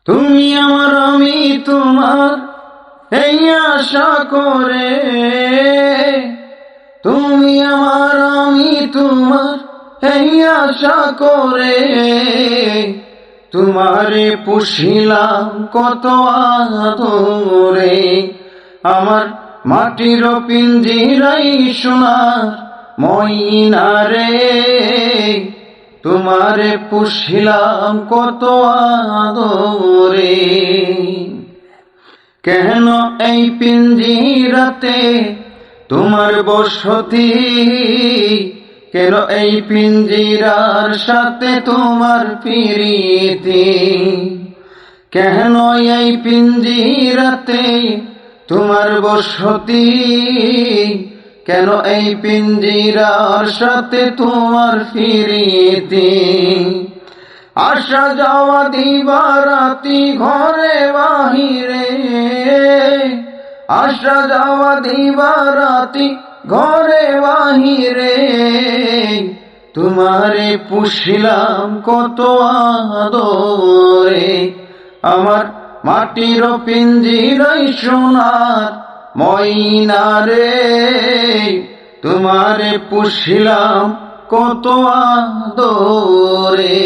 তুমি আমার আমি তোমার এই আশা করে, তুমি আমার আমি তোমার এই আশা করে, তোমারে পুষিলাম কত আদরে। আমার মাটির পিঞ্জিরাই সোনার ময়না রে, তোমারে পুষিলাম কত আদরে। কেন এই পিঞ্জিরাতে তোমার বসতি, কেন এই পিঞ্জিরার সাথে তোমার প্রীতি, কেন এই পিঞ্জিরাতে তোমার বসতি, কেন এই পিঞ্জিরার সাথে তোমার প্রীতি। আসা যাওয়া দিবারাতি ঘরে বাহিরে, আসা যাওয়া দিবারাতি ঘরে বাহিরে, তোমারে পুষিলাম কত আদরে। আমার মাটির পিঞ্জিরাই সোনার ময়না রে, তোমারে পুষিলাম কত আদরে।